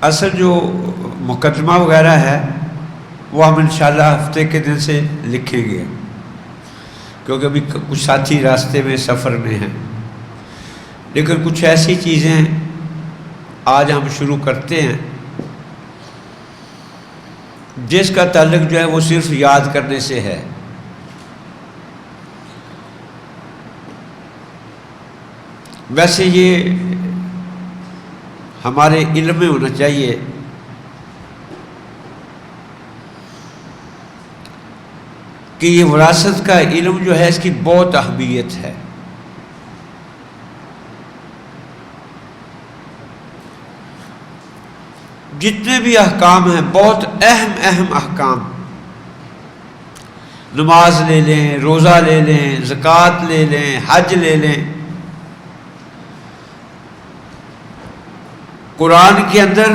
اصل جو مقدمہ وغیرہ ہے وہ ہم انشاءاللہ ہفتے کے دن سے لکھیں گے، کیونکہ ابھی کچھ ساتھی راستے میں سفر میں ہیں، لیکن کچھ ایسی چیزیں آج ہم شروع کرتے ہیں جس کا تعلق جو ہے وہ صرف یاد کرنے سے ہے۔ ویسے یہ ہمارے علم میں ہونا چاہیے کہ یہ وراثت کا علم جو ہے اس کی بہت اہمیت ہے۔ جتنے بھی احکام ہیں بہت اہم احکام، نماز لے لیں، روزہ لے لیں، زکوٰۃ لے لیں، حج لے لیں، قرآن کے اندر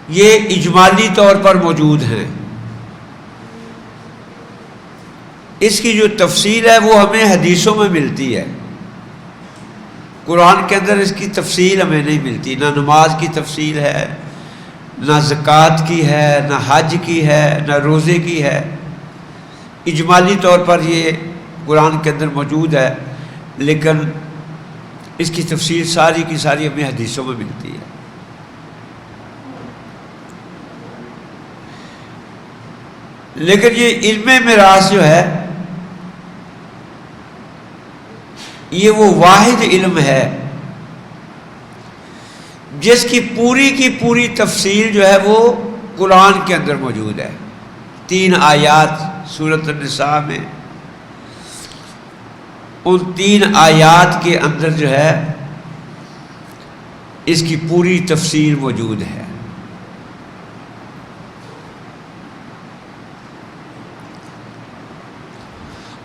یہ اجمالی طور پر موجود ہیں۔ اس کی جو تفصیل ہے وہ ہمیں حدیثوں میں ملتی ہے، قرآن کے اندر اس کی تفصیل ہمیں نہیں ملتی، نہ نماز کی تفصیل ہے، نہ زکوٰۃ کی ہے، نہ حج کی ہے، نہ روزے کی ہے۔ اجمالی طور پر یہ قرآن کے اندر موجود ہے، لیکن اس کی تفصیل ساری کی ساری ہمیں حدیثوں میں ملتی ہے۔ لیکن یہ علم میراث جو ہے یہ وہ واحد علم ہے جس کی پوری تفصیل جو ہے وہ قرآن کے اندر موجود ہے۔ 3 آیات سورۃ النساء میں، ان 3 آیات کے اندر جو ہے اس کی پوری تفصیل موجود ہے۔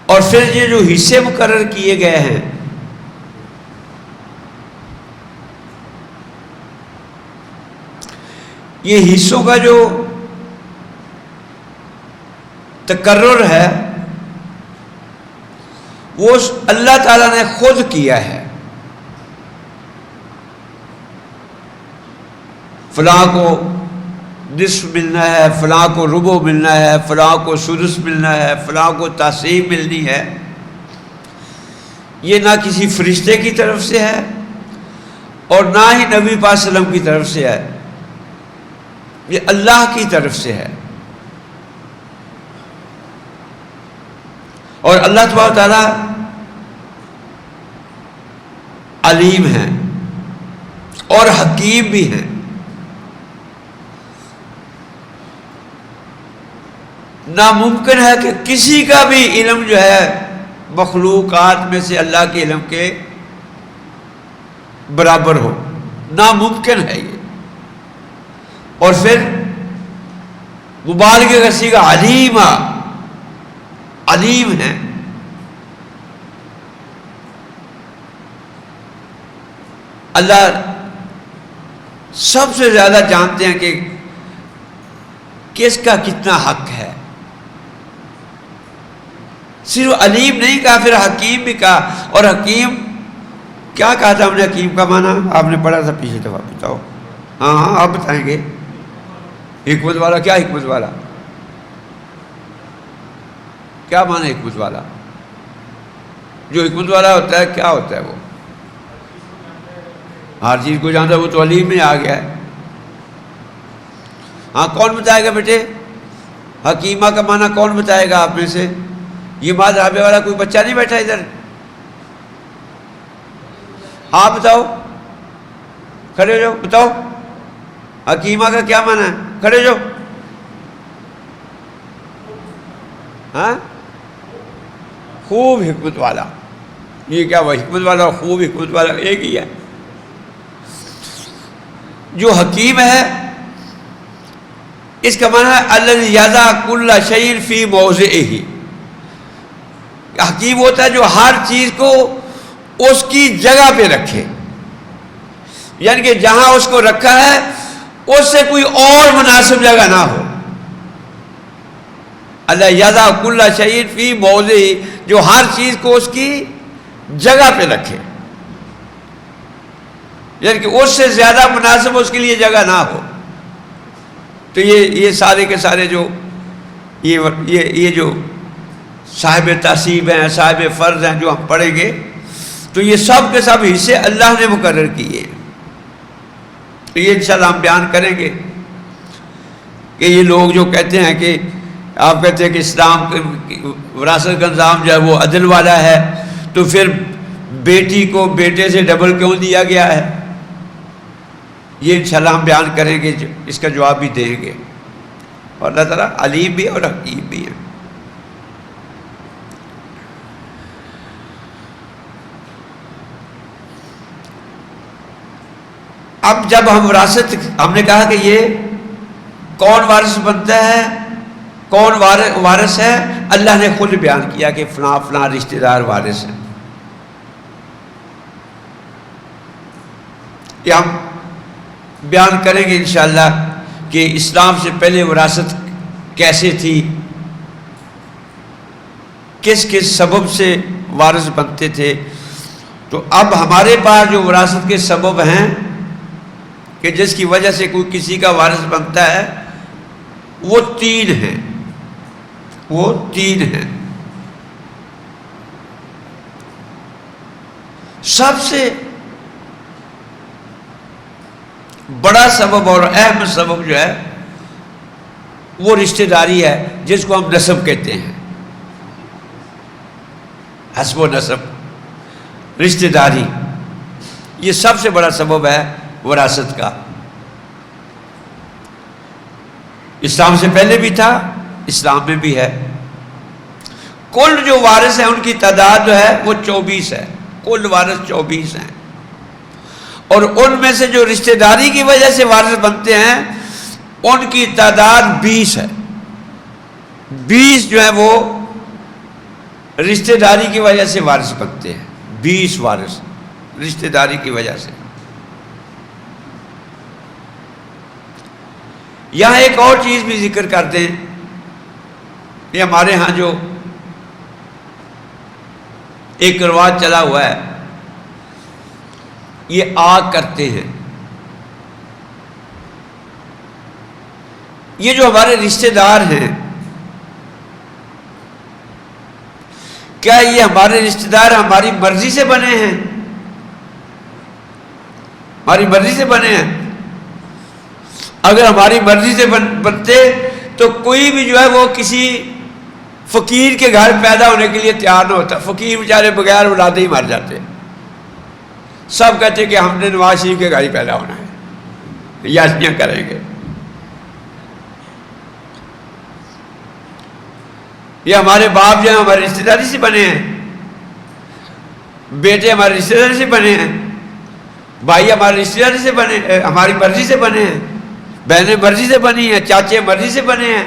اور پھر یہ جو حصے مقرر کیے گئے ہیں یہ حصوں کا جو تقرر ہے وہ اللہ تعالیٰ نے خود کیا ہے۔ فلاں کو نصف ملنا ہے، فلاں کو ربع ملنا ہے، فلاں کو سدس ملنا ہے، فلاں کو تقسیم ملنی ہے۔ یہ نہ کسی فرشتے کی طرف سے ہے اور نہ ہی نبی پاک صلی اللہ علیہ وسلم کی طرف سے ہے، یہ اللہ کی طرف سے ہے۔ اور اللہ تبارک و تعالیٰ علیم ہیں اور حکیم بھی ہیں۔ ناممکن ہے کہ کسی کا بھی علم جو ہے مخلوقات میں سے اللہ کے علم کے برابر ہو، ناممکن ہے یہ۔ اور پھر مبالغہ کا صیغہ علیم ہے۔ اللہ سب سے زیادہ جانتے ہیں کہ کس کا کتنا حق ہے۔ صرف علیم نہیں کہا، پھر حکیم بھی کہا۔ اور حکیم کیا کہا تھا ہم نے؟ حکیم کا معنی آپ نے پڑھا تھا پچھلی دفعہ، بتاؤ۔ ہاں آپ بتائیں گے۔ حکمت والا، کیا حکمت والا؟ کیا معنی حکمت والا؟ جو حکمت والا ہوتا ہے کیا ہوتا ہے؟ وہ ہر چیز کو جانتا ہے، وہ تو علیم میں آ گیا ہے۔ ہاں کون بتائے گا بیٹے؟ حکیمہ کا معنی کون بتائے گا آپ میں سے؟ یہ ماں رابعہ والا کوئی بچہ نہیں بیٹھا ادھر؟ ہاں بتاؤ، کھڑے ہو جاؤ، بتاؤ حکیمہ کا کیا معنی ہے؟ کھڑے ہو جاؤ۔ ہاں خوب حکمت والا، یہ کیا وہ حکمت والا خوب حکمت والا ایک ہی ہے۔ جو حکیم ہے اس کا معنی ہے الذی یضع کل شیء فی موضعہ۔ حکیم ہوتا ہے جو ہر چیز کو اس کی جگہ پہ رکھے، یعنی کہ جہاں اس کو رکھا ہے اس سے کوئی اور مناسب جگہ نہ ہو۔ اللہ یضع کل شیء فی موضعہ، جو ہر چیز کو اس کی جگہ پہ رکھے، یعنی کہ اس سے زیادہ مناسب اس کے لیے جگہ نہ ہو. تو یہ سارے کے سارے جو یہ جو صاحب تعصیب ہیں، صاحب فرض ہیں جو ہم پڑھیں گے، تو یہ سب کے سب حصے اللہ نے مقرر کیے. تو یہ انشاءاللہ ہم بیان کریں گے کہ یہ لوگ جو کہتے ہیں کہ آپ کہتے ہیں کہ اسلام وراثت کا نظام جو ہے وہ عدل والا ہے، تو پھر بیٹی کو بیٹے سے ڈبل کیوں دیا گیا ہے؟ یہ انشاءاللہ ہم بیان کریں گے، اس کا جواب بھی دیں گے. اور اللہ تعالیٰ علیم بھی اور حکیم بھی ہے. اب جب ہم وراثت، ہم نے کہا کہ یہ کون وارث بنتا ہے، کون وارث ہے، اللہ نے خود بیان کیا کہ فلاں فلاں رشتہ دار وارث ہیں. یہ ہم بیان کریں گے انشاءاللہ کہ اسلام سے پہلے وراثت کیسے تھی، کس کس سبب سے وارث بنتے تھے. تو اب ہمارے پاس جو وراثت کے سبب ہیں کہ جس کی وجہ سے کوئی کسی کا وارث بنتا ہے، وہ تین ہیں. سب سے بڑا سبب اور اہم سبب جو ہے وہ رشتہ داری ہے، جس کو ہم نسب کہتے ہیں. حسب و نسب، رشتہ داری، یہ سب سے بڑا سبب ہے وراثت کا. اسلام سے پہلے بھی تھا، اسلام میں بھی ہے. کل جو وارث ہیں ان کی تعداد جو ہے وہ 24 ہے. کل وارث 24 ہیں، اور ان میں سے جو رشتہ داری کی وجہ سے وارث بنتے ہیں ان کی تعداد 20 ہے. 20 جو ہے وہ رشتہ داری کی وجہ سے وارث بنتے ہیں. 20 وارث رشتہ داری کی وجہ سے. یہاں ایک اور چیز بھی ذکر کرتے ہیں. یہ ہمارے ہاں جو ایک رواج چلا ہوا ہے، یہ آگ کرتے ہیں. یہ جو ہمارے رشتہ دار ہیں، کیا یہ ہمارے رشتہ دار ہماری مرضی سے بنے ہیں؟ ہماری مرضی سے بنے ہیں؟ اگر ہماری مرضی سے بنتے تو کوئی بھی جو ہے وہ کسی فقیر کے گھر پیدا ہونے کے لیے تیار نہ ہوتا. فقیر بیچارے بغیر اولاد ہی مر جاتے. سب کہتے کہ ہم نے نواز شریف کے گھر ہی پیدا ہونا ہے، یاسیاں کریں گے. یہ ہمارے باپ جو ہیں ہماری رشتہ داری سے بنے ہیں، بیٹے ہماری رشتہ داری سے بنے ہیں، بھائی ہماری رشتہ داری سے بنے، ہماری مرضی سے بنے ہیں، بہنیں مرضی سے بنی ہیں، چاچے مرضی سے بنے ہیں.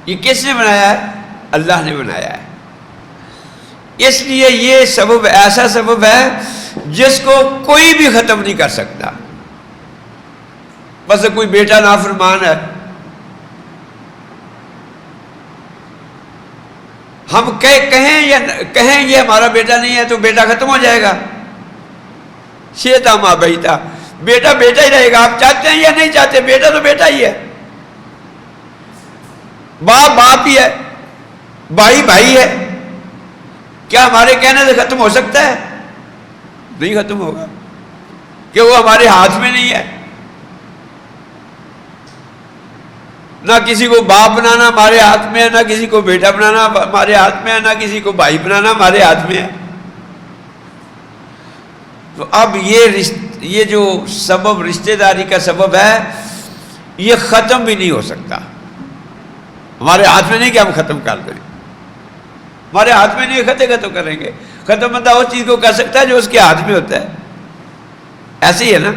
یہ کس نے بنایا ہے؟ اللہ نے بنایا ہے. اس لیے یہ سبب ایسا سبب ہے جس کو کوئی بھی ختم نہیں کر سکتا. بس کوئی بیٹا نافرمان ہے، ہم کہیں یہ ہمارا بیٹا نہیں ہے تو بیٹا ختم ہو جائے گا. شیتا ماں بیٹا، بیٹا بیٹا ہی رہے گا. آپ چاہتے ہیں یا نہیں چاہتے، بیٹا تو بیٹا ہی ہے. باپ باپ ہی ہے، بھائی بھائی ہے. کیا ہمارے کہنے سے ختم ہو سکتا ہے؟ نہیں ختم ہوگا، کہ وہ ہمارے ہاتھ میں نہیں ہے. نہ کسی کو باپ بنانا ہمارے ہاتھ میں ہے، نہ کسی کو بیٹا بنانا ہمارے ہاتھ میں ہے، نہ کسی کو بھائی بنانا ہمارے ہاتھ میں ہے. تو اب یہ جو سبب رشتہ داری کا سبب ہے، یہ ختم بھی نہیں ہو سکتا. ہمارے ہاتھ میں نہیں کہ ہم ختم کر دیں، ہمارے ہاتھ میں نہیں، ختم کریں گے. ختم بندہ اس چیز کو کر سکتا ہے جو اس کے ہاتھ میں ہوتا ہے. ایسے ہی ہے نا،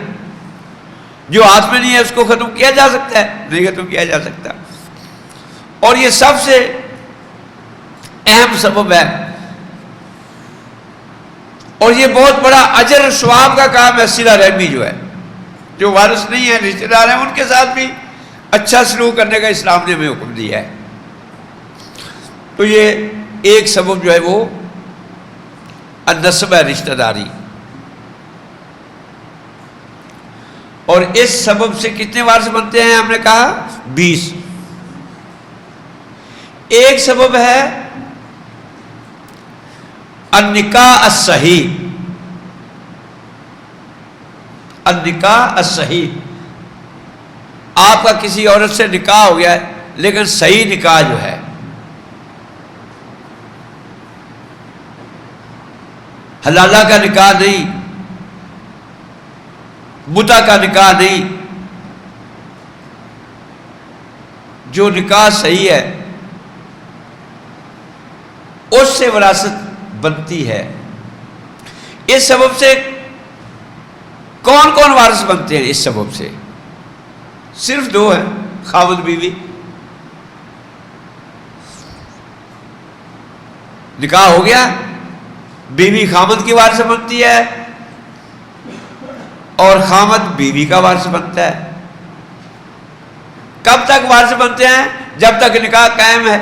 جو ہاتھ میں نہیں ہے اس کو ختم کیا جا سکتا ہے؟ نہیں ختم کیا جا سکتا. اور یہ سب سے اہم سبب ہے، اور یہ بہت بڑا اجر ثواب کا کام ہے. صلہ رحمی جو ہے، جو وارث نہیں ہے، رشتہ دار ہیں، ان کے ساتھ بھی اچھا سلوک کرنے کا اسلام نے ہمیں حکم دیا ہے. تو یہ ایک سبب جو ہے وہ النسب ہے رشتہ داری. اور اس سبب سے کتنے وارث بنتے ہیں؟ ہم نے کہا 20. ایک سبب ہے النکاح الصحیح. النکاح الصحیح، آپ کا کسی عورت سے نکاح ہو گیا ہے لیکن صحیح نکاح جو ہے، حلالہ کا نکاح نہیں، متع کا نکاح نہیں، جو نکاح صحیح ہے اس سے وراثت بنتی ہے. اس سبب سے کون کون وارث بنتے ہیں؟ اس سبب سے صرف 2 ہیں، خاوند بیوی. نکاح ہو گیا، بیوی خاوند کی وارث بنتی ہے اور خاوند بیوی کا وارث بنتا ہے. کب تک وارث بنتے ہیں؟ جب تک نکاح قائم ہے.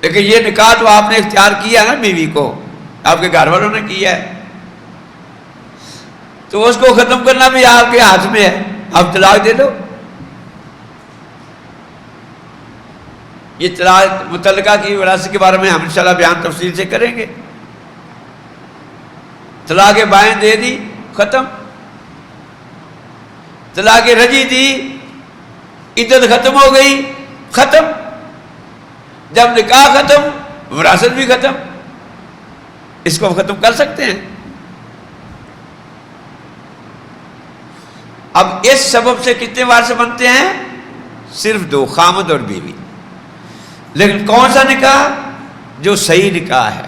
لیکن یہ نکاح تو آپ نے اختیار کیا نا، بیوی کو آپ کے گھر والوں نے کیا ہے، تو اس کو ختم کرنا بھی آپ کے ہاتھ میں ہے. آپ طلاق دے دو. یہ طلاق متعلقہ کی وراثت کے بارے میں ہم انشاءاللہ بیان تفصیل سے کریں گے. طلاق بائن دے دی، ختم. طلاق رجعی دی، عدت ختم ہو گئی، ختم. جب نکاح ختم، وراثت بھی ختم. اس کو ختم کر سکتے ہیں. اب اس سبب سے کتنے وارث بنتے ہیں؟ صرف 2، خاوند اور بیوی. لیکن کون سا نکاح؟ جو صحیح نکاح ہے.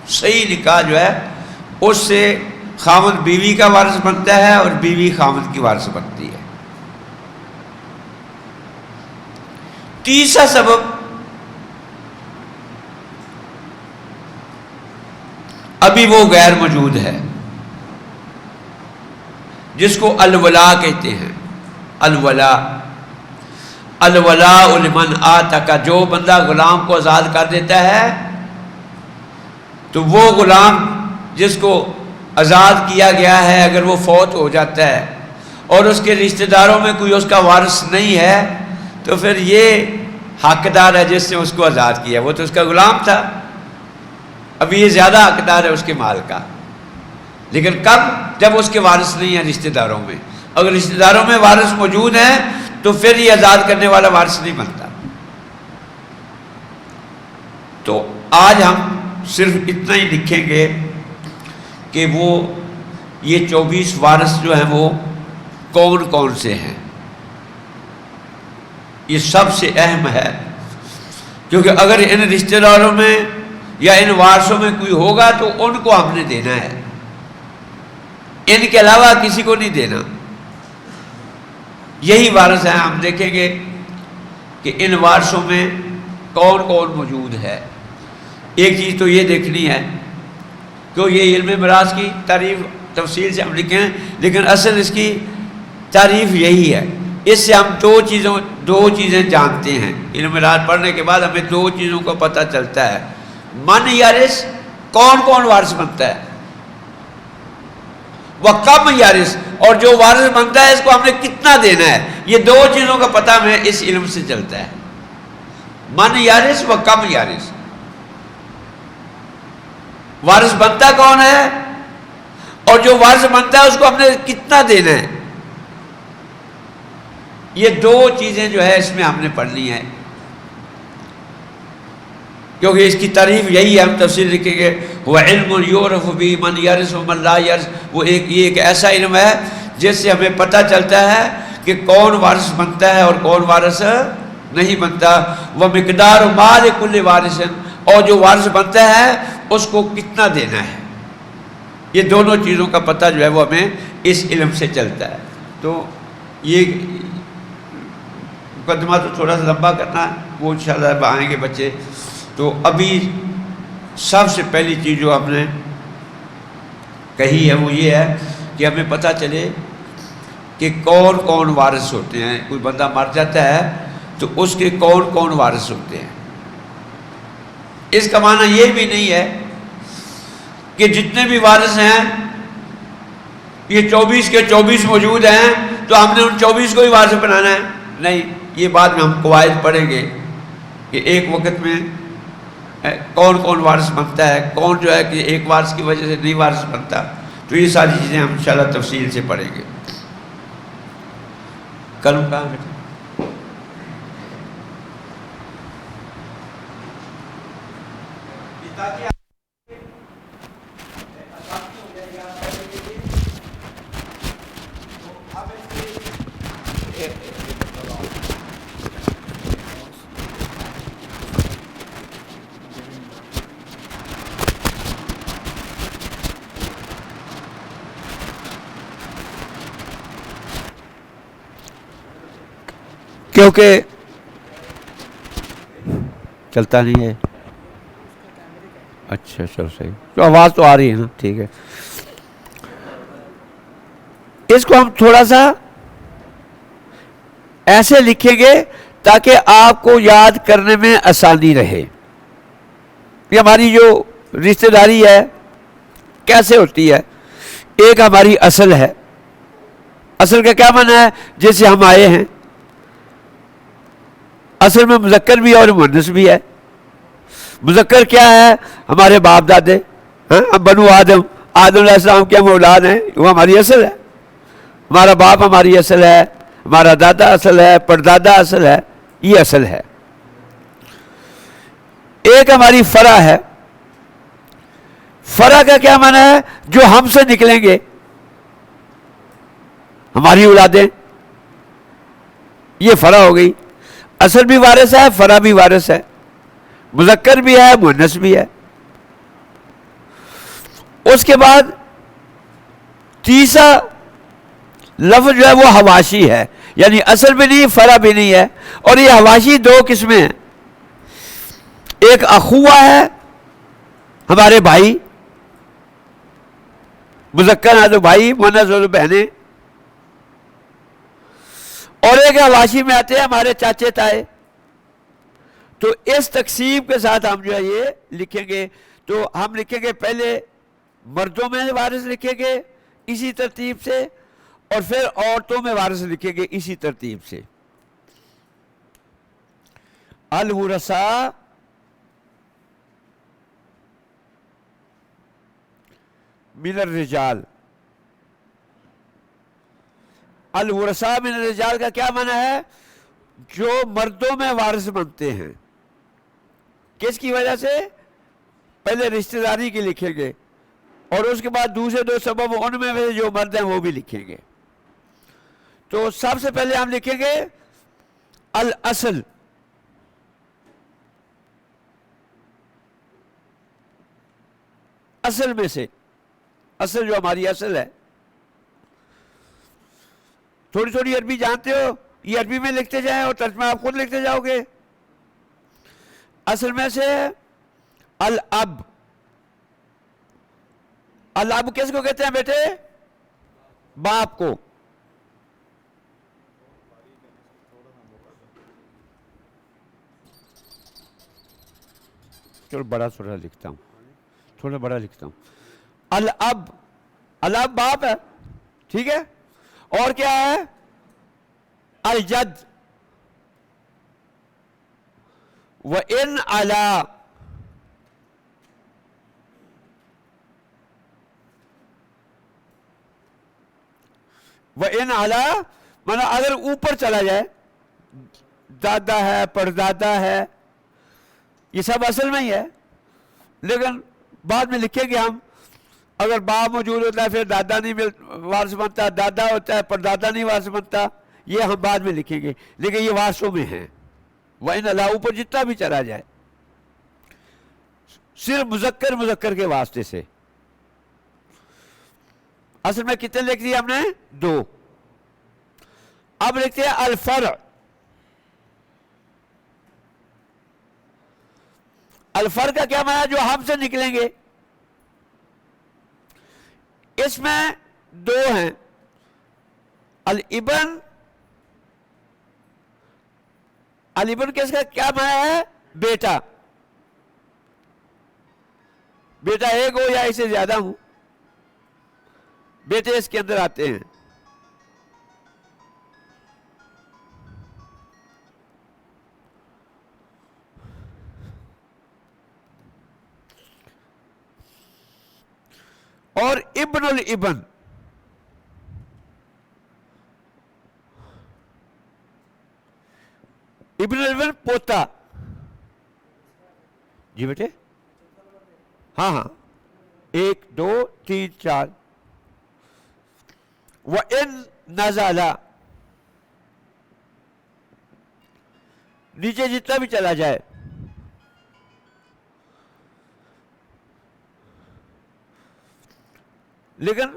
صحیح نکاح جو ہے اس سے خاوند بیوی کا وارث بنتا ہے اور بیوی خاوند کی وارث بنتی ہے. تیسرا سبب ابھی وہ غیر موجود ہے، جس کو الولا کہتے ہیں. الولا، الولاء لمن آتک، جو بندہ غلام کو آزاد کر دیتا ہے تو وہ غلام جس کو آزاد کیا گیا ہے اگر وہ فوت ہو جاتا ہے اور اس کے رشتہ داروں میں کوئی اس کا وارث نہیں ہے تو پھر یہ حقدار ہے جس نے اس کو آزاد کیا. وہ تو اس کا غلام تھا، ابھی یہ زیادہ حقدار ہے اس کے مال کا. لیکن کب؟ جب اس کے وارث نہیں ہیں رشتہ داروں میں. اگر رشتہ داروں میں وارث موجود ہیں تو پھر یہ آزاد کرنے والا وارث نہیں بنتا. تو آج ہم صرف اتنا ہی لکھیں گے کہ وہ یہ 24 وارث جو ہیں وہ کون کون سے ہیں. یہ سب سے اہم ہے، کیونکہ اگر ان رشتہ داروں میں یا ان وارثوں میں کوئی ہوگا تو ان کو ہم نے دینا ہے، ان کے علاوہ کسی کو نہیں دینا. یہی وارث ہیں. ہم دیکھیں گے کہ ان وارثوں میں کون کون موجود ہے. ایک چیز تو یہ دیکھنی ہے کہ یہ علم میراث کی تعریف تفصیل سے ہم لکھیں، لیکن اصل اس کی تعریف یہی ہے. اس سے ہم دو چیزیں جانتے ہیں. علم میراث پڑھنے کے بعد ہمیں 2 چیزوں کا پتہ چلتا ہے. من یارث، کون کون وارث بنتا ہے، وہ کم یارث، اور جو وارث بنتا ہے اس کو ہم نے کتنا دینا ہے. یہ 2 چیزوں کا پتہ ہمیں اس علم سے چلتا ہے. من یارث و کم یارث. وارث بنتا کون ہے اور جو وارث بنتا ہے اس کو ہم نے کتنا دینا ہے. یہ 2 چیزیں جو ہے اس میں ہم نے پڑھنی ہے، کیونکہ اس کی تعریف یہی ہے. ہم تفسیر لکھیں گے وہ علم یعرف بہ من یرث و من لا یرث. وہ یہ ایک ایسا علم ہے جس سے ہمیں پتہ چلتا ہے کہ کون وارث بنتا ہے اور کون وارث نہیں بنتا. وہ مقدار مال کل وارث، اور جو وارث بنتا ہے اس کو کتنا دینا ہے. یہ دونوں چیزوں کا پتہ جو ہے وہ ہمیں اس علم سے چلتا ہے. تو یہ مقدمہ تو تھوڑا سا لمبا کرنا ہے، وہ انشاءاللہ اب آئیں گے بچے. تو ابھی سب سے پہلی چیز جو ہم نے کہی ہے وہ یہ ہے کہ ہمیں پتہ چلے کہ کون کون وارث ہوتے ہیں. کوئی بندہ مر جاتا ہے تو اس کے کون کون وارث ہوتے ہیں. اس کا معنی یہ بھی نہیں ہے کہ جتنے بھی وارث ہیں یہ 24 کے 24 موجود ہیں تو ہم نے ان 24 کو ہی وارث بنانا ہے. نہیں، یہ بعد میں ہم قواعد پڑھیں گے کہ ایک وقت میں کون کون وارث بنتا ہے، کون جو ہے کہ ایک وارث کی وجہ سے نہیں وارث بنتا. تو یہ ساری چیزیں ہم انشاءاللہ تفصیل سے پڑھیں گے. کل کہاں بیٹھے؟ کیونکہ چلتا نہیں ہے. اچھا چلو صحیح، تو آواز تو آ رہی ہے نا، ٹھیک ہے. اس کو ہم تھوڑا سا ایسے لکھیں گے تاکہ آپ کو یاد کرنے میں آسانی رہے. یہ ہماری جو رشتہ داری ہے کیسے ہوتی ہے؟ ایک ہماری اصل ہے. اصل کا کیا معنی ہے؟ جس سے ہم آئے ہیں. اصل میں مذکر بھی اور مؤنث بھی ہے. مذکر کیا ہے؟ ہمارے باپ دادے، بنو آدم، آدم علیہ السلام کے ہم اولاد ہیں، وہ ہماری اصل ہے. ہمارا باپ ہماری اصل ہے، ہمارا دادا اصل ہے، پردادا اصل ہے، یہ اصل ہے. ایک ہماری فرع ہے. فرع کا کیا معنی ہے؟ جو ہم سے نکلیں گے، ہماری اولادیں، یہ فرع ہو گئی. اصل بھی وارث ہے، فرع بھی وارث ہے، مذکر بھی ہے، مؤنث بھی ہے. اس کے بعد تیسرا لفظ جو ہے وہ حواشی ہے، یعنی اصل بھی نہیں، فرع بھی نہیں ہے. اور یہ حواشی دو قسمیں ہیں. ایک اخوہ ہے، ہمارے بھائی، مذکر ہے تو بھائی، مؤنث ہو تو بہنیں. اور ایک حواشی میں آتے ہیں ہمارے چاچے تائے. تو اس تقسیم کے ساتھ ہم جو ہے یہ لکھیں گے. تو ہم لکھیں گے پہلے مردوں میں وارث لکھیں گے اسی ترتیب سے، اور پھر عورتوں میں وارث لکھیں گے اسی ترتیب سے. الورثاء من الرجال. الورثاء من الرجال کا کیا معنی ہے؟ جو مردوں میں وارث بنتے ہیں. کس کی وجہ سے؟ پہلے رشتہ داری کی لکھیں گے، اور اس کے بعد دوسرے دو سبب ان میں جو مرد ہیں وہ بھی لکھیں گے. تو سب سے پہلے ہم لکھیں گے الاصل. اصل میں سے، اصل جو ہماری اصل ہے. تھوڑی تھوڑی عربی جانتے ہو، یہ عربی میں لکھتے جائیں اور ترجمہ آپ خود لکھتے جاؤ گے. اصل میں سے الاب. الاب کس کو کہتے ہیں بیٹے؟ باپ کو. چلو بڑا تھوڑا لکھتا ہوں، تھوڑا بڑا لکھتا ہوں. الاب، الاب باپ ہے، ٹھیک ہے. اور کیا ہے؟ الجد. وَإِنْ عَلَا. وَإِنْ عَلَا مانا اگر اوپر چلا جائے، دادا ہے، پردادا ہے، یہ سب اصل میں ہی ہے. لیکن بعد میں لکھیں گے ہم، اگر باپ موجود ہوتا ہے پھر دادا نہیں وارث بنتا، دادا ہوتا ہے پردادا نہیں وارث بنتا. یہ ہم بعد میں لکھیں گے، لیکن یہ وارثوں میں ہیں. وَإِنْ عَلَا اوپر جتنا بھی چلا جائے، صرف مذکر مذکر کے واسطے سے. اصل میں کتنے لکھ دیے ہم نے؟ 2. اب لکھتے ہیں الفرع. الفرع کا کیا معنی ہے؟ جو ہم سے نکلیں گے. اس میں 2 ہیں، الابن. الابن کس کا کیا معنی ہے؟ بیٹا. بیٹا ایک ہو یا اسے زیادہ ہوں، بیٹے اس کے اندر آتے ہیں. اور ابن الابن، ابن الابن پوتا. جی بیٹے، ہاں ہاں، 1 2 3 4. وَإِن نَزَلَ، نیچے جتنا بھی چلا جائے. لیکن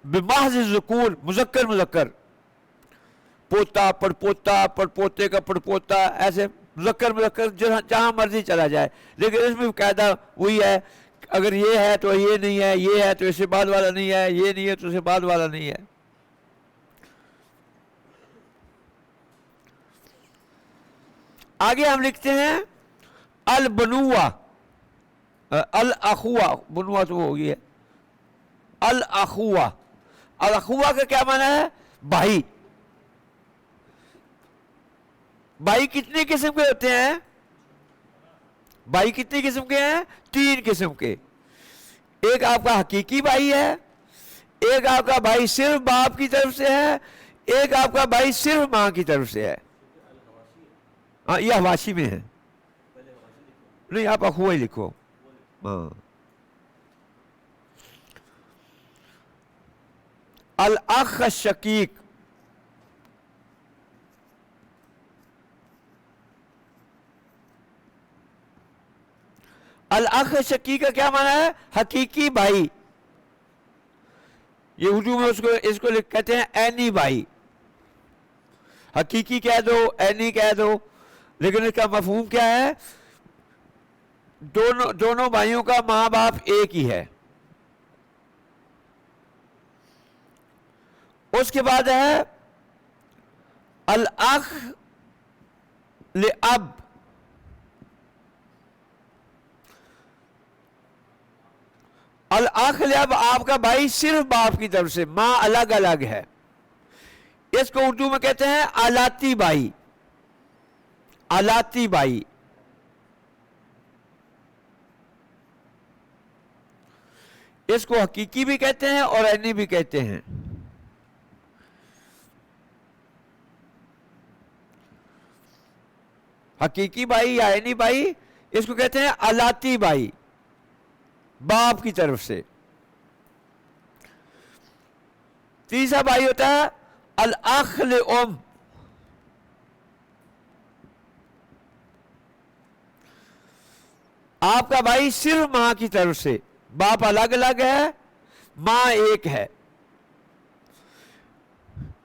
بمحض ذکور، مذکر مذکر، پوتا پڑ پوتا، پڑ پوتے کا پڑ پوتا، ایسے مذکر مذکر جہاں مرضی چلا جائے. لیکن اس میں قاعدہ وہی ہے، اگر یہ ہے تو یہ نہیں ہے، یہ ہے تو اس سے بعد والا نہیں ہے، یہ نہیں ہے تو اس سے بعد والا نہیں ہے. آگے ہم لکھتے ہیں البنوا، الاخوا، بنوا تو ہو گئی ہے، الاخوا. الاخوا کا کیا معنی ہے؟ بھائی. بھائی کتنے قسم کے ہوتے ہیں؟ بھائی کتنے قسم کے ہیں؟ 3 قسم کے. ایک آپ کا حقیقی بھائی ہے، ایک آپ کا بھائی صرف باپ کی طرف سے ہے، ایک آپ کا بھائی صرف ماں کی طرف سے ہے. ہاں یہ حواشی میں ہے، نہیں آپ اخوا ہی لکھو. ہاں الاخ الشقیق، الاخ شقیق کا کیا معنی ہے؟ حقیقی بھائی. یہ اردو میں اس کو کہتے ہیں عینی بھائی. حقیقی کہہ دو، عینی کہہ دو، لیکن اس کا مفہوم کیا ہے؟ دونوں بھائیوں کا ماں باپ ایک ہی ہے. اس کے بعد ہے الاخ لاب. الاخ لاب آپ کا بھائی صرف باپ کی طرف سے، ماں الگ الگ ہے. اس کو اردو میں کہتے ہیں آلاتی بھائی. آلاتی بھائی. اس کو حقیقی بھی کہتے ہیں اور عینی بھی کہتے ہیں. حقیقی بھائی یا عینی بھائی، اس کو کہتے ہیں آلاتی بھائی، باپ کی طرف سے. تیسرا بھائی ہوتا ہے الاخ لام. آپ کا بھائی صرف ماں کی طرف سے، باپ الگ الگ ہے، ماں ایک ہے.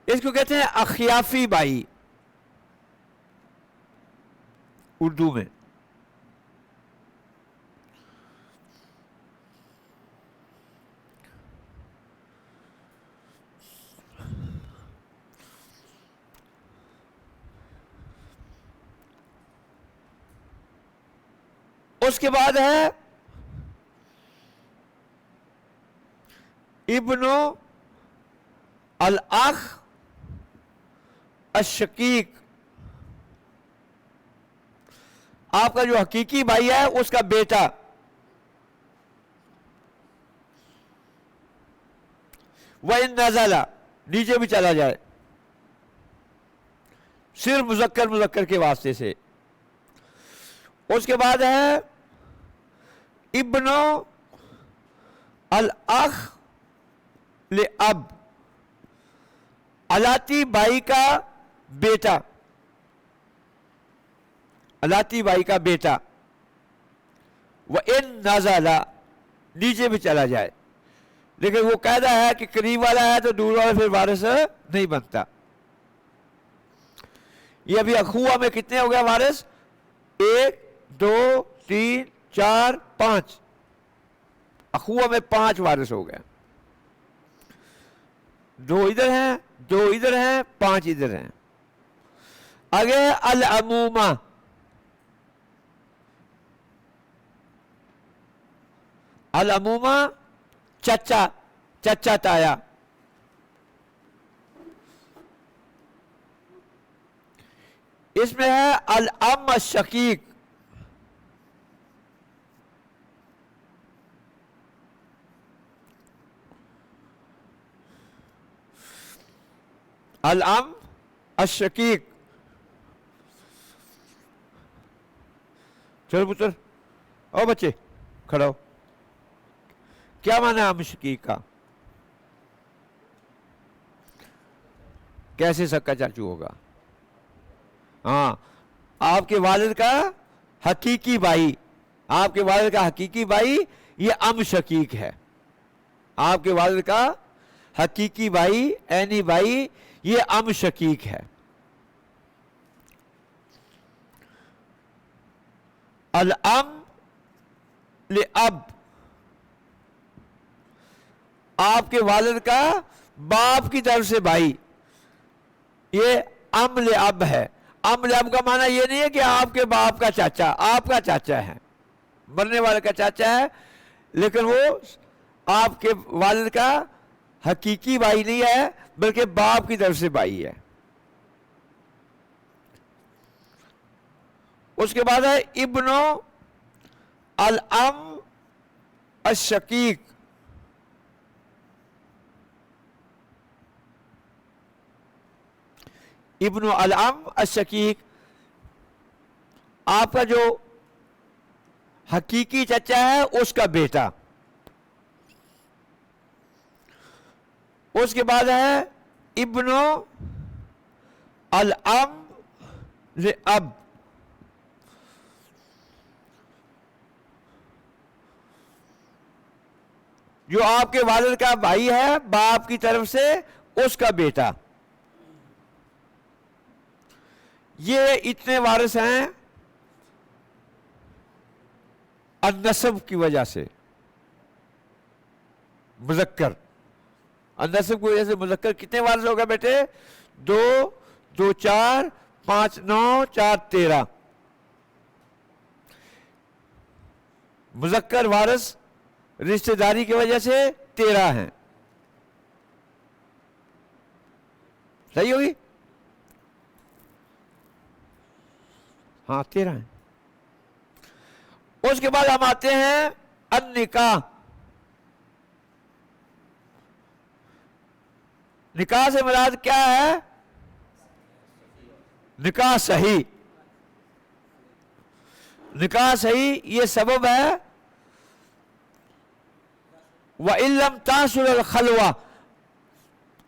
اس کو کہتے ہیں اخیافی بھائی اردو میں. اس کے بعد ہے ابن الاخ الشقیق. آپ کا جو حقیقی بھائی ہے اس کا بیٹا. وَإِن نَزَلَ، نیچے بھی چلا جائے، صرف مذکر مذکر کے واسطے سے. اس کے بعد ہے ابن الاخ لاب، الاتی بھائی کا بیٹا. الاتی بھائی کا بیٹا. وَإِن نَزَلَ، نیچے بھی چلا جائے، لیکن وہ قاعدہ ہے کہ قریب والا ہے تو دور والا پھر وارث نہیں بنتا. یہ ابھی اخوا میں کتنے ہو گیا وارث؟ 1 2 3 4 5. اخوا میں 5 وارث ہو گئے. 2 ادھر ہیں، 2 ادھر ہیں، 5 ادھر ہیں. آگے العمومہ. العموما چچا، چچا تایا. اس میں ہے العم الشقیق. العم الشقیق. چلو پتر، او بچے کھڑا ہو. کیا معنی ہے عم شقیق کا؟ کیسے سکا چاچو ہوگا؟ ہاں، آپ کے والد کا حقیقی بھائی، آپ کے والد کا حقیقی بھائی یہ عم شقیق ہے. آپ کے والد کا حقیقی بھائی، عینی بھائی، یہ عم شقیق ہے. العم لاب، آپ کے والد کا باپ کی طرف سے بھائی، یہ ام لاب ہے. ام لاب کا معنی یہ نہیں ہے کہ آپ کے باپ کا چاچا، آپ کا چاچا ہے، مرنے والے کا چاچا ہے، لیکن وہ آپ کے والد کا حقیقی بھائی نہیں ہے بلکہ باپ کی طرف سے بھائی ہے. اس کے بعد ہے ابن العم الشقیق. ابن العم الشقیق آپ کا جو حقیقی چچا ہے اس کا بیٹا. اس کے بعد ہے ابن العم لاب. جو آپ کے والد کا بھائی ہے باپ کی طرف سے اس کا بیٹا. یہ اتنے وارث ہیں النسب کی وجہ سے. مذکر، النسب کی وجہ سے مذکر کتنے وارث ہو گئے بیٹے؟ 2 2 4 5 9 4 13. مذکر وارث رشتہ داری کی وجہ سے 13 ہیں. صحیح ہوگی؟ ہاں 13 ہیں. اس کے بعد ہم آتے ہیں النکاح. نکاح سے مراد کیا ہے؟ نکاح صحیح. نکاح صحیح یہ سبب ہے. وَإِن لَمْ تَحْصُلِ الْخَلْوَةُ،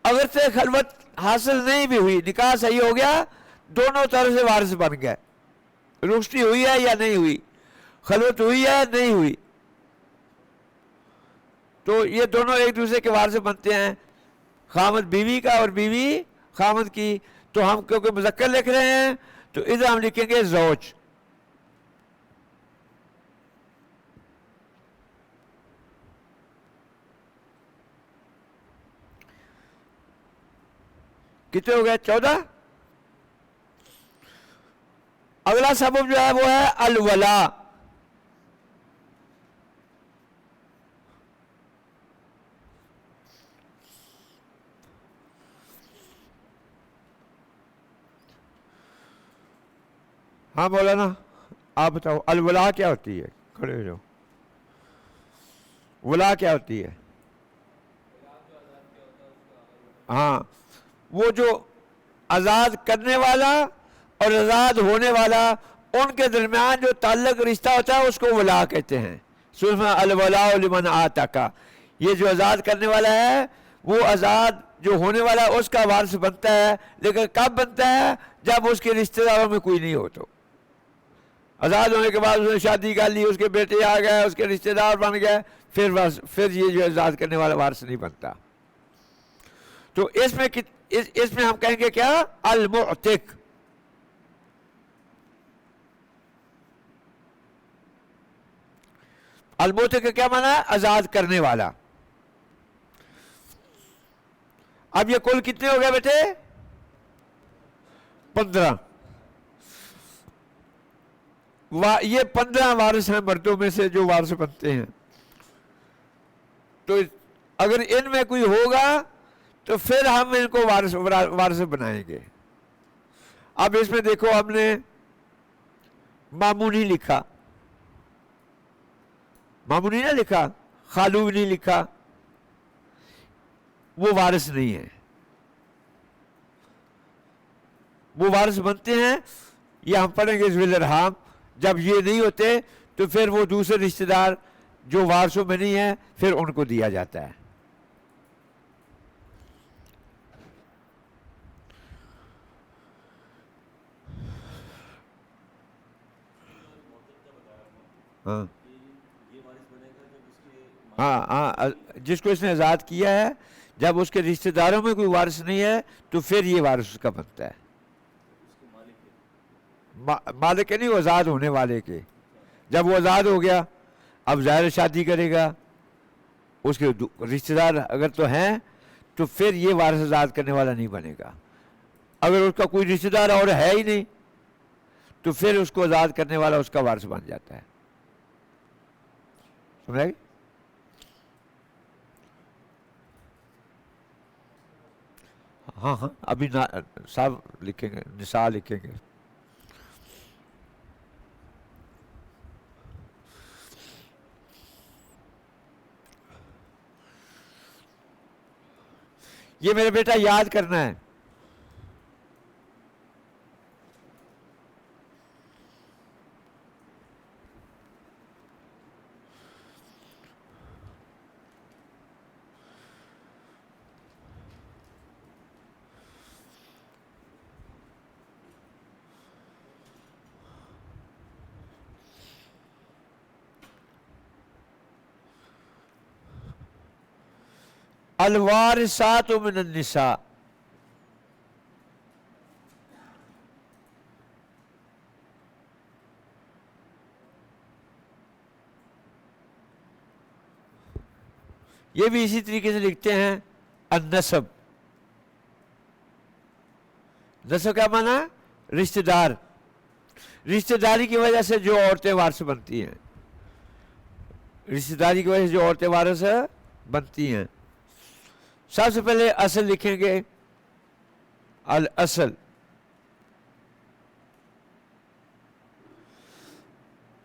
اگر سے خلوت حاصل نہیں بھی ہوئی، نکاح صحیح ہو گیا، دونوں طرف سے وارث بن گئے. رخصتی ہوئی ہے یا نہیں ہوئی، خلوت ہوئی ہے نہیں ہوئی، تو یہ دونوں ایک دوسرے کے وارث بنتے ہیں. خامد بیوی کا اور بیوی خامد کی. تو ہم کیونکہ مذکر لکھ رہے ہیں تو ادھر ہم لکھیں گے زوج. کتنے ہو گئے؟ 14. اگلا سبب جو ہے وہ ہے الولا. ہاں مولانا آپ بتاؤ الولا کیا ہوتی ہے؟ کھڑے ہو جاؤ. ولا کیا ہوتی ہے؟ ہاں، وہ جو آزاد کرنے والا اور آزاد ہونے والا ان کے درمیان جو تعلق رشتہ ہوتا ہے اس کو ولا کہتے ہیں. سورہ الولاء لمن آتاک، یہ جو آزاد کرنے والا ہے وہ آزاد جو ہونے والا ہے اس کا وارث بنتا ہے. لیکن کب بنتا ہے؟ جب اس کے رشتہ داروں میں کوئی نہیں ہو. تو آزاد ہونے کے بعد اس نے شادی کر لی، اس کے بیٹے آ گئے، اس کے رشتہ دار بن گئے، پھر یہ جو آزاد کرنے والا وارث نہیں بنتا. تو اس میں ہم کہیں گے کیا؟ المعتق. المعتق کا کیا معنی ہے؟ آزاد کرنے والا. اب یہ کل کتنے ہو گئے بیٹے؟ 15. یہ 15 وارث ہیں مردوں میں سے جو وارث بنتے ہیں. تو اگر ان میں کوئی ہوگا تو پھر ہم ان کو وارث بنائیں گے. اب اس میں دیکھو ہم نے مامونی لکھا، مامونی نہ لکھا، خالو نہیں لکھا، وہ وارث نہیں ہے. وہ وارث بنتے ہیں، یہ ہم پڑھیں گے ذوی الارحام. جب یہ نہیں ہوتے تو پھر وہ دوسرے رشتہ دار جو وارثوں میں نہیں ہیں پھر ان کو دیا جاتا ہے. ہاں ہاں ہاں، جس کو اس نے آزاد کیا ہے، جب اس کے رشتہ داروں میں کوئی وارث نہیں ہے تو پھر یہ وارث اس کا بنتا ہے. مالک کے نہیں، وہ آزاد ہونے والے کے. جب وہ آزاد ہو گیا اب ظاہر شادی کرے گا، اس کے رشتہ دار اگر تو ہیں تو پھر یہ وارث آزاد کرنے والا نہیں بنے گا. اگر اس کا کوئی رشتہ دار اور ہے ہی نہیں تو پھر اس کو آزاد کرنے والا اس کا وارث بن جاتا ہے. سمجھ گئے؟ ہاں ہاں، ابھی صاحب لکھیں گے، نساء لکھیں گے. یہ میرا بیٹا یاد کرنا ہے. الوارثات من النساء، یہ بھی اسی طریقے سے لکھتے ہیں. النسب، نسب کیا مانا؟ رشتہ دار. رشتہ داری کی وجہ سے جو عورتیں وارث بنتی ہیں، رشتہ داری کی وجہ سے جو عورتیں وارث بنتی ہیں. سب سے پہلے اصل لکھیں گے، الاصل.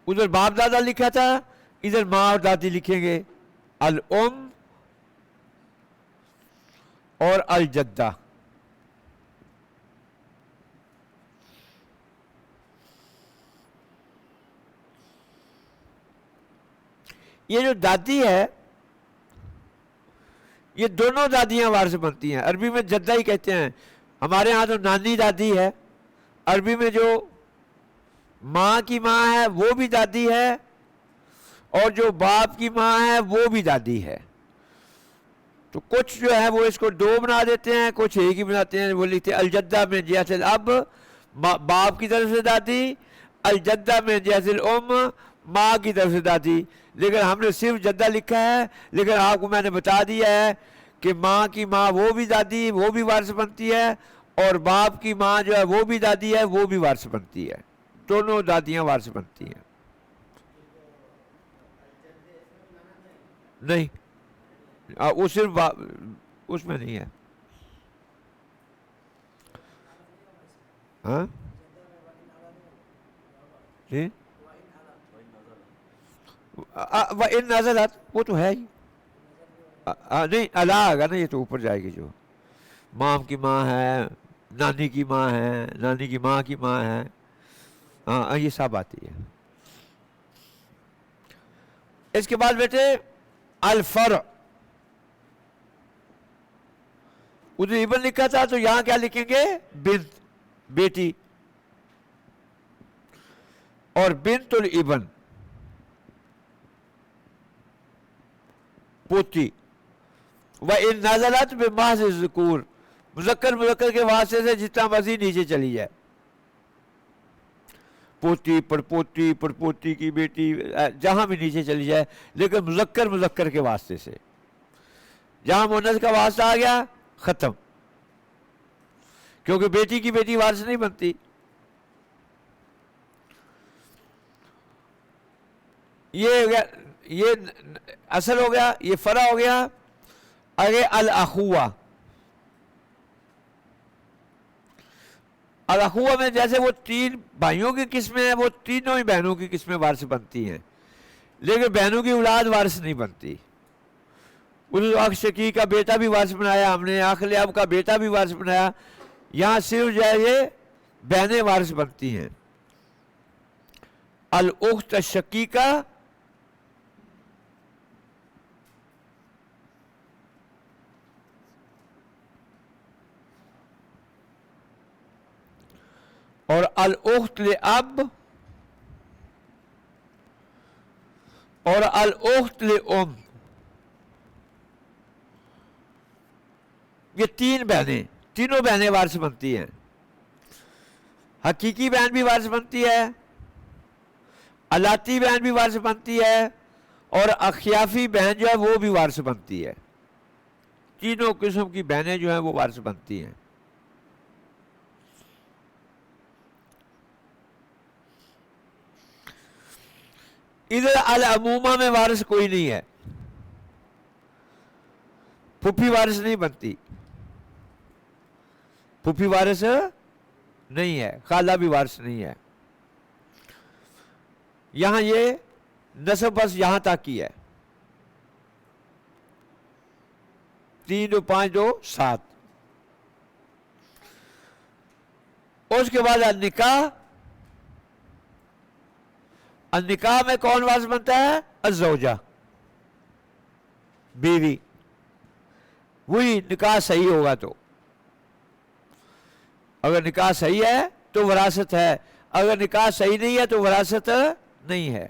ادھر باپ دادا لکھا تھا، ادھر ماں اور دادی لکھیں گے. الام اور الجدہ. یہ جو دادی ہے، یہ دونوں دادیاں وارث بنتی ہیں. عربی میں جدہ ہی کہتے ہیں، ہمارے ہاں تو نانی دادی ہے. عربی میں جو ماں کی ماں ہے وہ بھی دادی ہے، اور جو باپ کی ماں ہے وہ بھی دادی ہے. تو کچھ جو ہے وہ اس کو دو بنا دیتے ہیں، کچھ ایک ہی بناتے ہیں. وہ لکھتے ہیں الجدہ میں جیسے الاب، باپ کی طرف سے دادی. الجدہ میں جیسے الام، ماں کی طرف سے دادی. لیکن ہم نے صرف جدہ لکھا ہے، لیکن آپ کو میں نے بتا دیا ہے کہ ماں کی ماں وہ بھی دادی، وہ بھی وارث بنتی ہے، اور باپ کی ماں جو ہے وہ بھی دادی ہے، وہ بھی وارث بنتی ہے. دونوں دادیاں وارث بنتی ہیں. نہیں، وہ صرف اس میں نہیں ہے. ہاں جی، ان نازلات وہ تو ہے ہی. نہیں، اللہ آگا نا، یہ تو اوپر جائے گی. جو ماں کی ماں ہے، نانی کی ماں ہے، نانی کی ماں کی ماں ہے، ہاں یہ سب آتی ہے. اس کے بعد بیٹے الفرع. ادھر ابن لکھا تھا تو یہاں کیا لکھیں گے؟ بنت، بیٹی. اور بنت الابن، پوتی. وَإِن نَزَلَتْ بِمَحْضِ الذُّكُورِ، مذکر کے واسطے سے جتنا مرضی نیچے چلی جائے. پوتی، پڑپوتی، پڑپوتی کی بیٹی، جہاں بھی نیچے چلی جائے، لیکن مذکر کے واسطے سے. جہاں مؤنث کا واسطہ آ گیا ختم، کیونکہ بیٹی کی بیٹی وارث نہیں بنتی. یہ اصل ہو گیا، یہ فرع ہو گیا. آگے الاخوہ. الاخوہ میں جیسے وہ 3 بھائیوں کی قسمیں ہیں، وہ تینوں ہی بہنوں کی قسمیں وارث بنتی ہیں، لیکن بہنوں کی اولاد وارث نہیں بنتی. اس اخ شقیق کا بیٹا بھی وارث بنایا ہم نے، اخ اب کا بیٹا بھی وارث بنایا. یہاں صرف جو ہے یہ بہنیں وارث بنتی ہیں. الاخت الشقیقہ اور الاخت لاب اور الاخت لام، یہ 3 بہنیں، تینوں بہنیں وارث بنتی ہیں. حقیقی بہن بھی وارث بنتی ہے، الاتی بہن بھی وارث بنتی ہے، اور اخیافی بہن جو ہے وہ بھی وارث بنتی ہے. تینوں قسم کی بہنیں جو ہیں وہ وارث بنتی ہیں. ادھر العمومہ میں وارث کوئی نہیں ہے، پھوپھی وارث نہیں بنتی، پھوپھی وارث نہیں ہے، خالہ بھی وارث نہیں ہے. یہاں یہ نسب بس یہاں تک کی ہے، 3 2 5 2 7. اس کے بعد النکاح. النکاح میں کون وارث بنتا ہے؟ الزوجہ، بیوی. وہی نکاح صحیح ہوگا تو، اگر نکاح صحیح ہے تو وراثت ہے، اگر نکاح صحیح نہیں ہے تو وراثت نہیں ہے.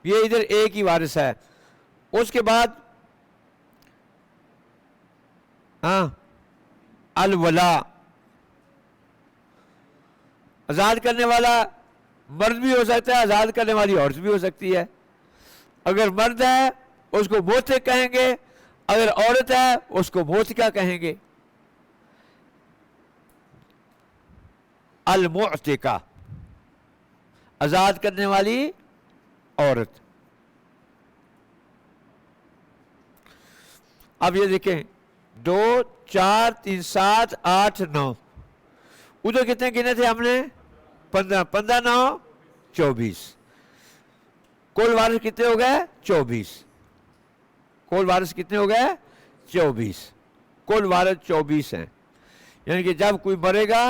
یہ ادھر ایک ہی وارث ہے. اس کے بعد الولا، آزاد کرنے والا مرد بھی ہو سکتا ہے، آزاد کرنے والی عورت بھی ہو سکتی ہے. اگر مرد ہے اس کو موتق کہیں گے، اگر عورت ہے اس کو موتقہ کہیں گے. المعتقہ، آزاد کرنے والی عورت. اب یہ دیکھیں 2 4 3 7 8 9، ادھر کتنے گنے تھے ہم نے؟ 15. 15 9 24. کل وارث کتنے ہو گئے؟ 24. کل وارث کتنے ہو گئے؟ 24. کل وارث 24 ہیں. یعنی کہ جب کوئی مرے گا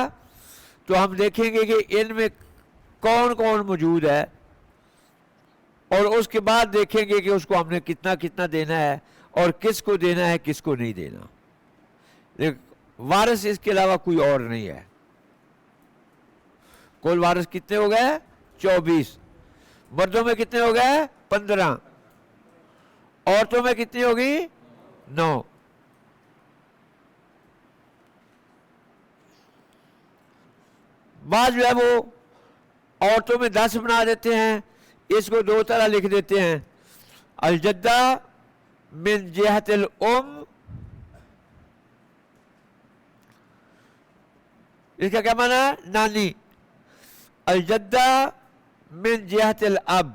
تو ہم دیکھیں گے کہ ان میں کون کون موجود ہے، اور اس کے بعد دیکھیں گے کہ اس کو ہم نے کتنا کتنا دینا ہے اور کس کو دینا ہے کس کو نہیں دینا. لیکن وارث اس کے علاوہ کوئی اور نہیں ہے. کل وارث کتنے ہو گئے؟ 24. مردوں میں کتنے ہو گئے؟ 15. عورتوں میں کتنی ہوگی؟ 9. بعض جو ہے وہ عورتوں میں 10 بنا دیتے ہیں. اس کو 2 طرح لکھ دیتے ہیں. الجدہ من جہت الام، اس کا کیا معنی ہے؟ نانی. الجدہ من جہت الاب،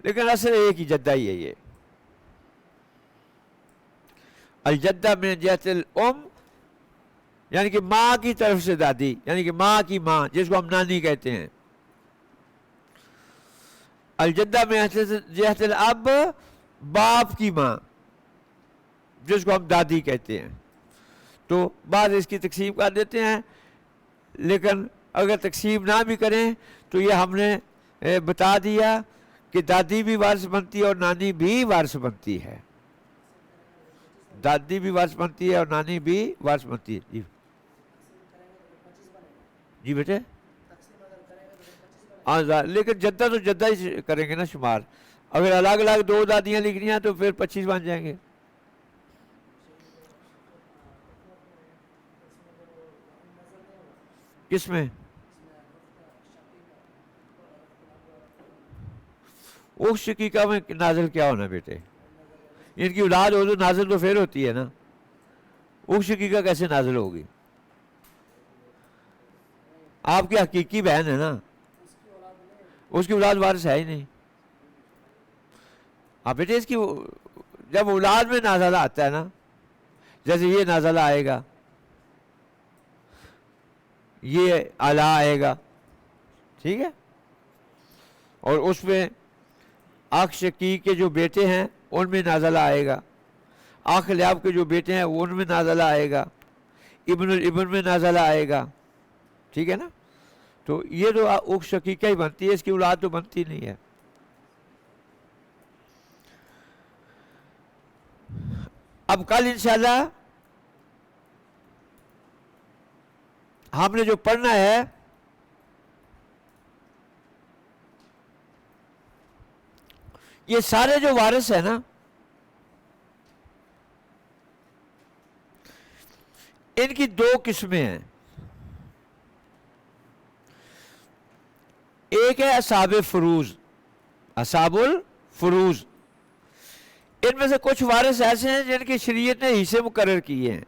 لیکن اصل ایک ہی جدہ ہی ہے یہ. الجدہ من جہت الام یعنی کہ ماں کی طرف سے دادی، یعنی کہ ماں کی ماں، جس کو ہم نانی کہتے ہیں. الجدہ من جہت الاب، باپ کی ماں، جس کو ہم دادی کہتے ہیں. تو بعض اس کی تقسیم کر دیتے ہیں، لیکن اگر تقسیم نہ بھی کریں تو یہ ہم نے بتا دیا کہ دادی بھی وارث بنتی ہے اور نانی بھی وارث بنتی ہے. دادی بھی وارث بنتی ہے اور نانی بھی وارث بنتی ہے. جی جی بیٹے، ہاں، لیکن جدہ تو جدہ ہی کریں گے نا شمار. اگر الگ الگ 2 دادیاں لکھنی ہیں تو پھر 25 بن جائیں گے. کس میں؟ اس شقیقہ میں نازل کیا ہونا بیٹے؟ ان کی اولاد ہو تو نازل تو پھر ہوتی ہے نا. اس شقیقہ کیسے نازل ہوگی؟ آپ کی حقیقی بہن ہے نا، اس کی اولاد وارث ہے ہی نہیں. آپ بیٹے اس کی جب اولاد میں نازلہ آتا ہے نا، جیسے یہ نازلہ آئے گا، یہ اعلیٰ آئے گا، ٹھیک ہے، اور اس میں آخ شقیق کے جو بیٹے ہیں ان میں نازلہ آئے گا، آخ لیاب کے جو بیٹے ہیں ان میں نازلہ آئے گا، ابن الابن میں نازلہ آئے گا، ٹھیک ہے نا. تو یہ تو اخ شقیقہ ہی بنتی ہے، اس کی اولاد تو بنتی نہیں ہے. اب کل انشاءاللہ ہم نے جو پڑھنا ہے یہ سارے جو وارث ہیں نا، ان کی دو قسمیں ہیں. ایک ہے اصحاب فروض، اصحاب الفروض. ان میں سے کچھ وارث ایسے ہیں جن کی شریعت نے حصے مقرر کیے ہیں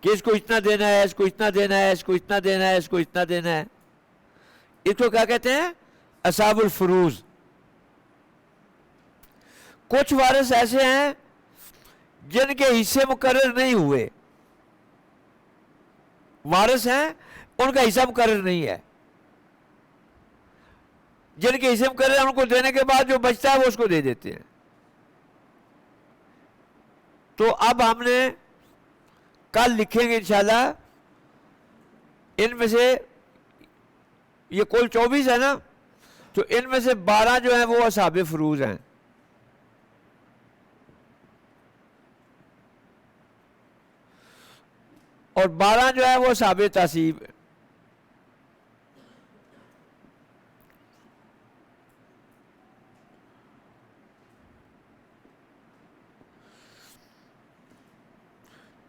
کہ اس کو اتنا دینا ہے، اس کو اتنا دینا ہے، اس کو اتنا دینا ہے، اس کو اتنا دینا ہے. اس کو کیا کہتے ہیں؟ اصحاب الفروض. کچھ وارث ایسے ہیں جن کے حصے مقرر نہیں ہوئے، وارث ہیں ان کا حصہ مقرر نہیں ہے، جن کے حصے مقرر ہیں ان کو دینے کے بعد جو بچتا ہے وہ اس کو دے دیتے ہیں. تو اب ہم نے کل لکھیں گے انشاءاللہ ان میں سے، یہ کل 24 ہے نا، تو ان میں سے 12 جو ہیں وہ اصحاب فروض ہیں، اور 12 جو ہے وہ اصحاب تعصیب.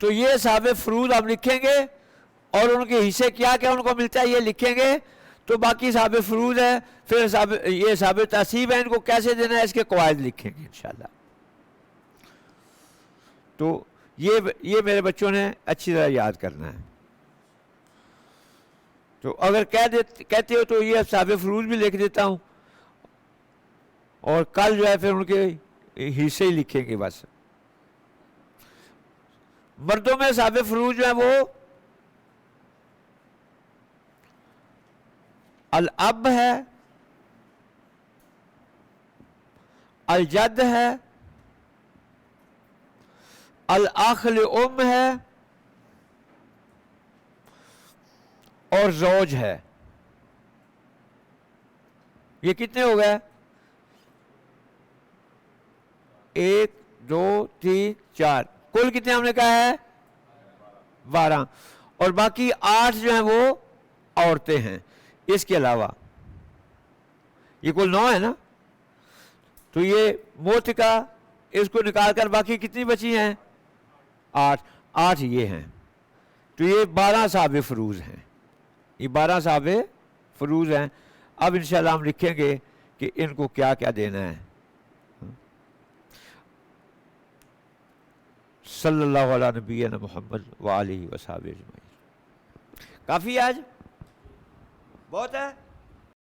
تو یہ اصحاب فروض ہم لکھیں گے اور ان کے حصے کیا کیا ان کو ملتا ہے یہ لکھیں گے. تو باقی اصحاب فروض ہے، پھر یہ اصحاب تعصیب ہیں، ان کو کیسے دینا ہے اس کے قواعد لکھیں گے انشاءاللہ. تو یہ میرے بچوں نے اچھی طرح یاد کرنا ہے. تو اگر کہتے ہو تو یہ اصحاب فروض بھی لکھ دیتا ہوں، اور کل جو ہے پھر ان کے حصے ہی لکھیں گے بس. مردوں میں اصحاب فروض جو ہے وہ الاب ہے، الجد ہے، الاخ لام ہے، اور زوج ہے. یہ کتنے ہو گئے؟ 1 2 3 4، کل کتنے ہم نے کہا ہے؟ 12. اور باقی 8 جو ہیں وہ عورتیں ہیں اس کے علاوہ. یہ کل 9 ہے نا. تو یہ موتقہ اس کو نکال کر باقی کتنی بچی ہیں؟ 8 یہ ہیں. تو یہ 12 اصحاب فروض ہیں، یہ 12 اصحاب فروض ہیں. اب انشاءاللہ ہم لکھیں گے کہ ان کو کیا کیا دینا ہے. صلی اللہ علیہ نبینا محمد وآلہ وصحبہ اجمعین. کافی آج بہت ہے.